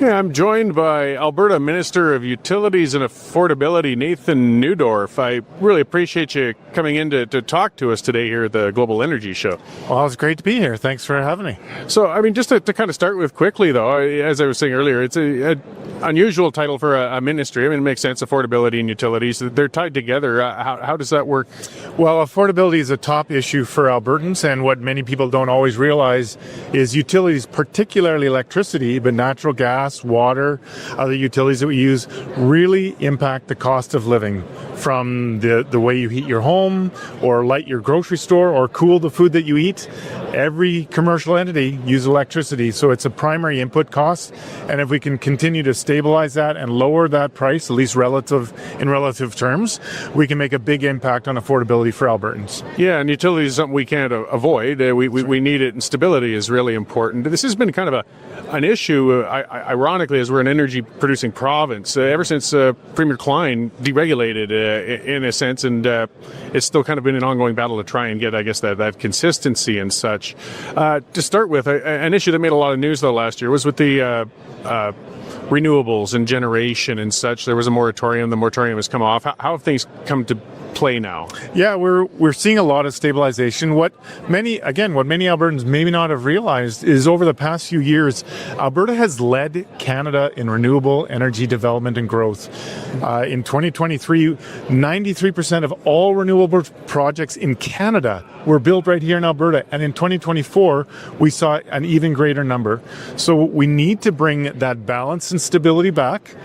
Yeah, I'm joined by Alberta Minister of Utilities and Affordability, Nathan Neudorf. I really appreciate you coming in to talk to us today here at the Global Energy Show. Well, it's great to be here. Thanks for having me. So, I mean, just to kind of start with quickly, though, as I was saying earlier, it's an unusual title for a ministry. I mean, it makes sense, affordability and utilities. They're tied together. How does that work? Well, affordability is a top issue for Albertans, and what many people don't always realize is utilities, particularly electricity, but natural gas, water, other utilities that we use, really impact the cost of living, from the way you heat your home or light your grocery store or cool the food that you eat. Every commercial entity uses electricity, so it's a primary input cost, and if we can continue to stabilize that and lower that price, at least in relative terms, we can make a big impact on affordability for Albertans. Yeah, and utilities is something we can't avoid. We need it, and stability is really important. This has been kind of an issue, ironically, as we're an energy-producing province. Ever since Premier Klein deregulated, in a sense, and it's still kind of been an ongoing battle to try and get, I guess, that consistency and such. To start with, an issue that made a lot of news, though, last year was with the renewables and generation and such. There was a moratorium. The moratorium has come off. How have things come to play now? Yeah, we're seeing a lot of stabilization. What many Albertans maybe not have realized is over the past few years, Alberta has led Canada in renewable energy development and growth. In 2023, 93% of all renewable projects in Canada were built right here in Alberta, and in 2024, we saw an even greater number. So we need to bring that balance and stability back.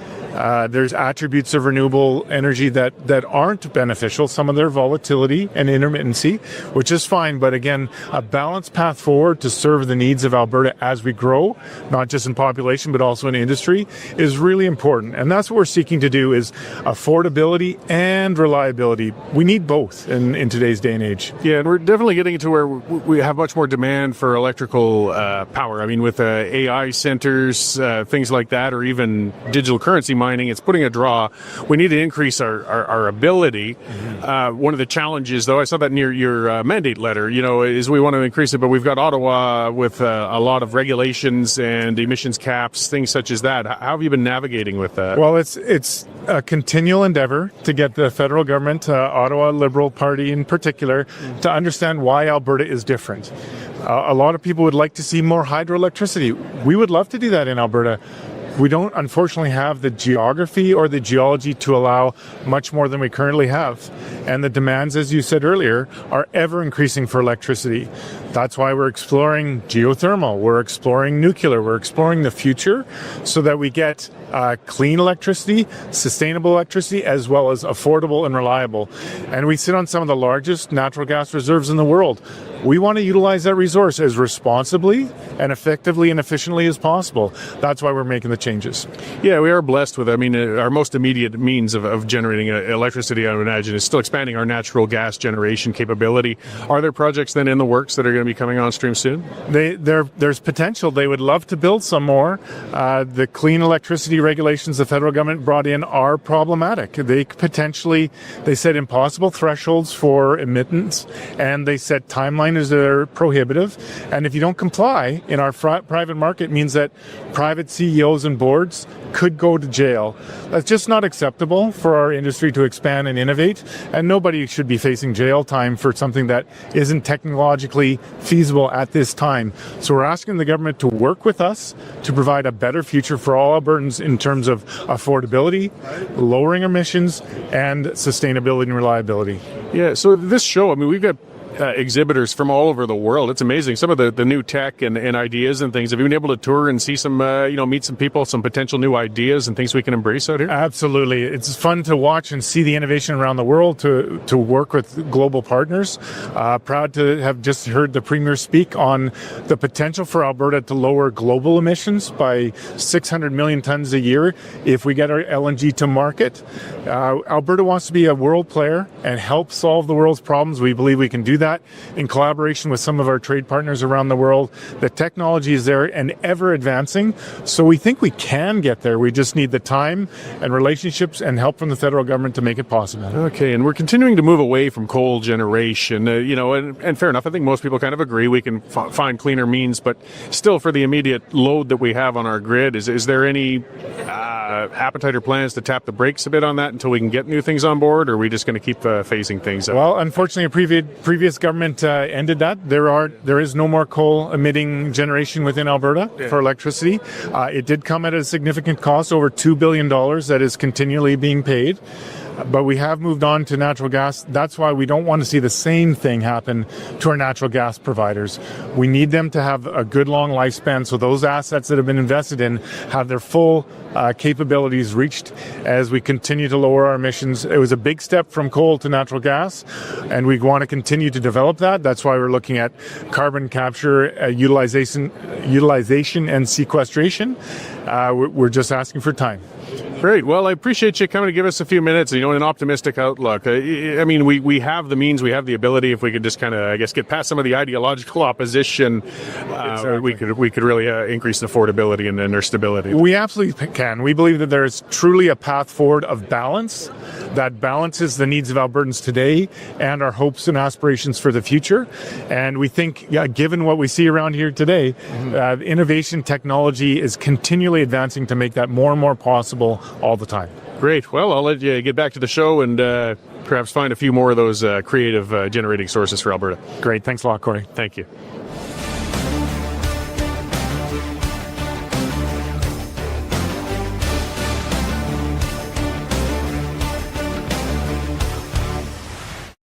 There's attributes of renewable energy that aren't beneficial, some of their volatility and intermittency, which is fine. But again, a balanced path forward to serve the needs of Alberta as we grow, not just in population, but also in industry, is really important. And that's what we're seeking to do, is affordability and reliability. We need both in today's day and age. Yeah, and we're definitely getting to where we have much more demand for electrical power. I mean, with AI centers, things like that, or even digital currency mining, it's putting a draw. We need to increase our ability. Mm-hmm. One of the challenges, though, I saw that in your mandate letter, is we want to increase it, but we've got Ottawa with a lot of regulations and emissions caps, things such as that. How have you been navigating with that? Well, it's a continual endeavor to get the federal government, Ottawa Liberal Party in particular, to understand why Alberta is different. A lot of people would like to see more hydroelectricity. We would love to do that in Alberta. We don't, unfortunately, have the geography or the geology to allow much more than we currently have. And the demands, as you said earlier, are ever increasing for electricity. That's why we're exploring geothermal, we're exploring nuclear, we're exploring the future so that we get clean electricity, sustainable electricity, as well as affordable and reliable. And we sit on some of the largest natural gas reserves in the world. We want to utilize that resource as responsibly and effectively and efficiently as possible. That's why we're making the changes. Yeah, we are blessed with, our most immediate means of generating electricity, I would imagine, is still expanding our natural gas generation capability. Are there projects then in the works that are going to be coming on stream soon? There's potential. They would love to build some more. The clean electricity regulations the federal government brought in are problematic. They set impossible thresholds for emittance, and they set timelines that are prohibitive. And if you don't comply in our private market, means that private CEOs and boards could go to jail. That's just not acceptable for our industry to expand and innovate, and nobody should be facing jail time for something that isn't technologically feasible at this time. So we're asking the government to work with us to provide a better future for all Albertans in terms of affordability, lowering emissions, and sustainability and reliability. Yeah, so this show, we've got exhibitors from all over the world. It's amazing. Some of the new tech and ideas and things. Have you been able to tour and see some, meet some people, some potential new ideas and things we can embrace out here? Absolutely. It's fun to watch and see the innovation around the world, to work with global partners. Proud to have just heard the Premier speak on the potential for Alberta to lower global emissions by 600 million tons a year if we get our LNG to market. Alberta wants to be a world player and help solve the world's problems. We believe we can do that that in collaboration with some of our trade partners around the world. The technology is there and ever advancing. So we think we can get there. We just need the time and relationships and help from the federal government to make it possible. Okay, and we're continuing to move away from coal generation, and fair enough. I think most people kind of agree we can find cleaner means, but still for the immediate load that we have on our grid, is there any appetite or plans to tap the brakes a bit on that until we can get new things on board, or are we just going to keep phasing things up? Well, unfortunately, a previous government ended that. There is no more coal emitting generation within Alberta for electricity. It did come at a significant cost, over $2 billion that is continually being paid. But we have moved on to natural gas. That's why we don't want to see the same thing happen to our natural gas providers. We need them to have a good long lifespan so those assets that have been invested in have their full capabilities reached as we continue to lower our emissions. It was a big step from coal to natural gas, and we want to continue to develop that. That's why we're looking at carbon capture, utilization and sequestration. We're just asking for time. Great. Well, I appreciate you coming to give us a few minutes, an optimistic outlook. I mean, we have the means, we have the ability. If we could just kind of, I guess, get past some of the ideological opposition, we could really increase the affordability and our stability. We absolutely can. We believe that there is truly a path forward of balance that balances the needs of Albertans today and our hopes and aspirations for the future. And we think, given what we see around here today, innovation technology is continually advancing to make that more and more possible all the time. Great. Well, I'll let you get back to the show and perhaps find a few more of those creative generating sources for Alberta. Great. Thanks a lot, Cory. Thank you.